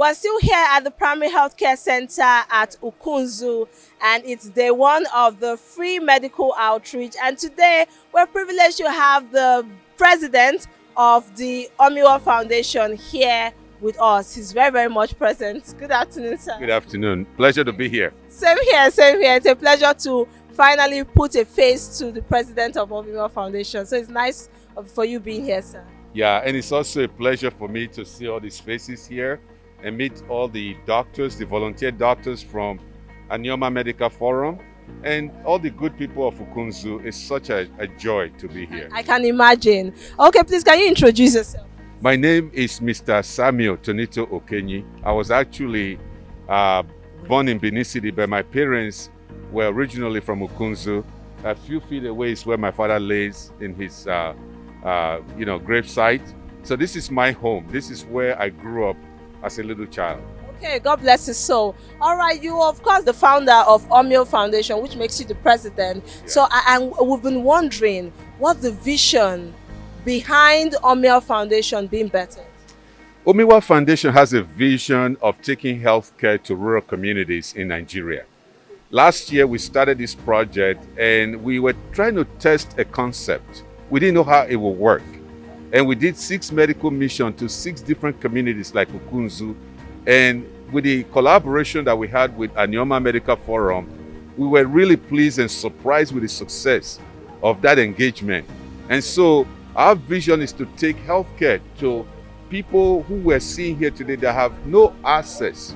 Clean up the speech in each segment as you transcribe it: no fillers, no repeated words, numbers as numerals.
We're still here at the Primary Healthcare Center at Ukwu, and it's day one of the free medical outreach. And today, we're privileged to have the president of the Omiwa Foundation here with us. He's very, very much present. Good afternoon, sir. Good afternoon. Pleasure to be here. Same here, same here. It's a pleasure to finally put a face to the president of Omiwa Foundation. So it's nice for you being here, sir. Yeah, and it's also a pleasure for me to see all these faces here and meet all the doctors, the volunteer doctors from Omiwa Medical Forum, and all the good people of Ukwu. It's such a joy to be here. I can imagine. Okay, please, can you introduce yourself? My name is Mr. Samuel Tonito Okenyi. I was actually born in Benin City, but my parents were originally from Ukwu. A few feet away is where my father lays in his gravesite. So this is my home. This is where I grew up as a little child. Okay, God bless his soul. All right, you are, of course, the founder of Omiwa Foundation, which makes you the president. Yeah. So we've been wondering, what's the vision behind Omiwa Foundation being better? Omiwa Foundation has a vision of taking healthcare to rural communities in Nigeria. Last year, we started this project and we were trying to test a concept. We didn't know how it would work. And we did 6 medical missions to 6 different communities like Ukwu. And with the collaboration that we had with Omiwa Medical Forum, we were really pleased and surprised with the success of that engagement. And so our vision is to take healthcare to people who we're seeing here today that have no access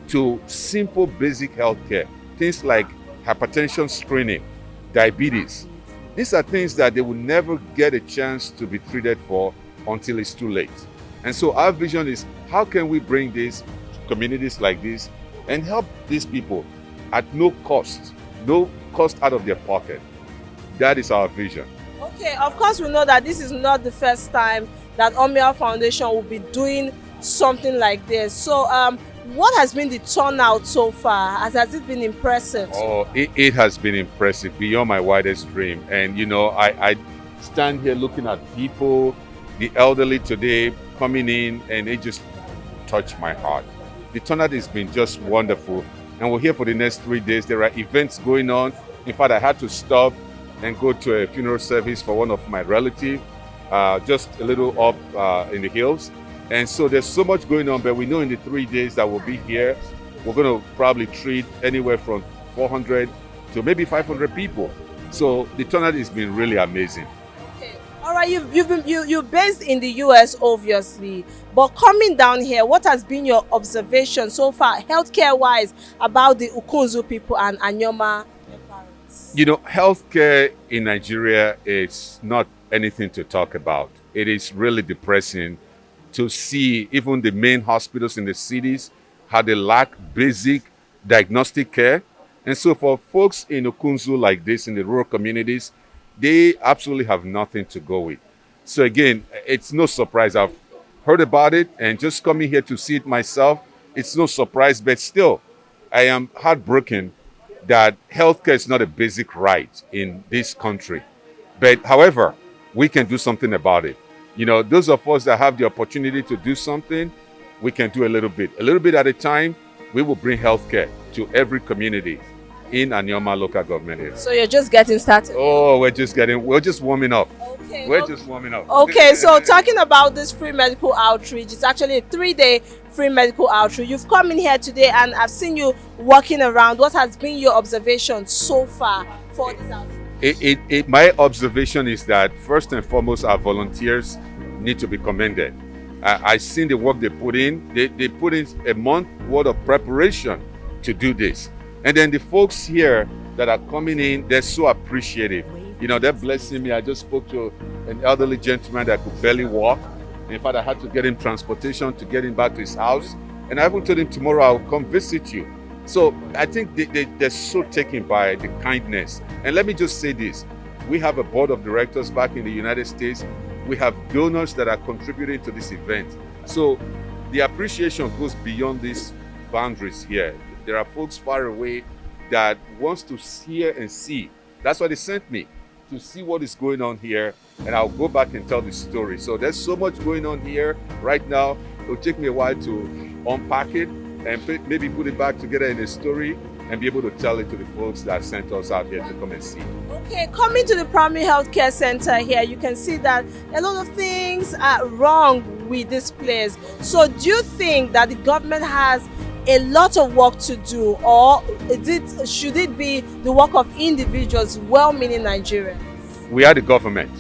to simple basic healthcare. Things like hypertension screening, diabetes. These are things that they will never get a chance to be treated for until it's too late. And so our vision is, how can we bring these communities like this and help these people at no cost out of their pocket? That is our vision. Okay, of course we know that this is not the first time that Omiwa Foundation will be doing something like this. So what has been the turnout so far? Has it been impressive? Oh, it has been impressive, beyond my wildest dream. And I stand here looking at people, the elderly today coming in, and it just touched my heart. The turnout has been just wonderful. And we're here for the next 3 days. There are events going on. In fact, I had to stop and go to a funeral service for one of my relatives, just a little up in the hills. And so there's so much going on, but we know in the 3 days that we'll be here, we're going to probably treat anywhere from 400 to maybe 500 people. So the turnout has been really amazing. Okay. All right, you're based in the US, obviously, but coming down here, what has been your observation so far, healthcare-wise, about the Ukwu people and Omiwa environments? Healthcare in Nigeria is not anything to talk about. It is really depressing to see even the main hospitals in the cities, how they lack basic diagnostic care. And so for folks in Ukwu like this, in the rural communities, they absolutely have nothing to go with. So again, it's no surprise. I've heard about it, and just coming here to see it myself, it's no surprise, but still, I am heartbroken that healthcare is not a basic right in this country. But however, we can do something about it. Those of us that have the opportunity to do something, we can do a little bit at a time. We will bring healthcare to every community in Omiwa local government area. So you're just getting started? Oh, we're just warming up. Okay. We're just warming up. Okay, so talking about this free medical outreach, it's actually a 3-day free medical outreach. You've come in here today and I've seen you walking around. What has been your observation so far for this outreach? My observation is that first and foremost, our volunteers need to be commended. I've seen the work they put in. They put in a month worth of preparation to do this. And then the folks here that are coming in, they're so appreciative. They're blessing me. I just spoke to an elderly gentleman that could barely walk. In fact, I had to get him transportation to get him back to his house. And I even told him tomorrow I'll come visit you. So I think they're so taken by the kindness. And let me just say this. We have a board of directors back in the United States. We have donors that are contributing to this event. So the appreciation goes beyond these boundaries here. There are folks far away that wants to hear and see. That's why they sent me, to see what is going on here, and I'll go back and tell the story. So there's so much going on here right now. It'll take me a while to unpack it, and maybe put it back together in a story and be able to tell it to the folks that sent us out here to come and see. Okay, coming to the primary health care center here, you can see that a lot of things are wrong with this place. So do you think that the government has a lot of work to do, or should it be the work of individuals, well-meaning Nigerians? We are the government,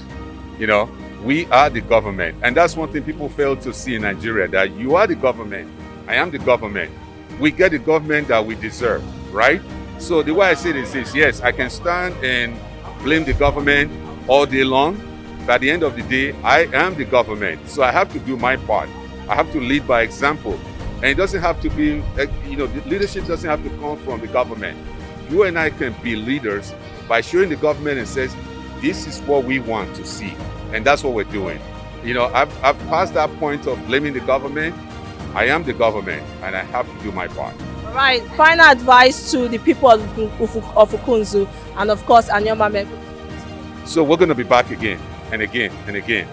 you know, we are the government. And that's one thing people fail to see in Nigeria, that you are the government, I am the government. We get the government that we deserve, right? So the way I say this is, yes, I can stand and blame the government all day long, but at the end of the day, I am the government. So I have to do my part. I have to lead by example. And it doesn't have to be, you know, the leadership doesn't have to come from the government. You and I can be leaders by showing the government and says, this is what we want to see. And that's what we're doing. You know, I've passed that point of blaming the government. I am the government and I have to do my part. All right, final advice to the people of Ukunzu and of course Anyoma. So we're going to be back again and again and again.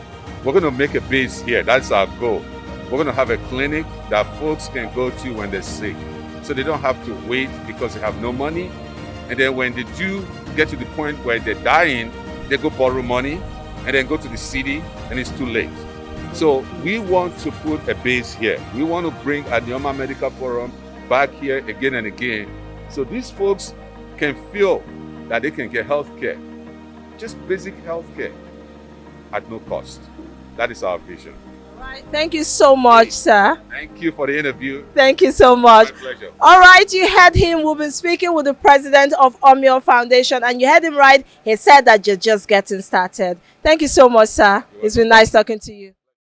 We're going to make a base here. That's our goal. We're going to have a clinic that folks can go to when they're sick. So they don't have to wait because they have no money. And then when they do get to the point where they're dying, they go borrow money and then go to the city and it's too late. So we want to put a base here. We want to bring Anyoma Medical Forum back here again and again. So these folks can feel that they can get health care, just basic health care at no cost. That is our vision. Right. Thank you so much, sir. Thank you for the interview. Thank you so much. My pleasure. All right, you heard him. We've been speaking with the president of Omiwa Foundation, and you heard him right. He said that you're just getting started. Thank you so much, sir. It's been nice talking to you.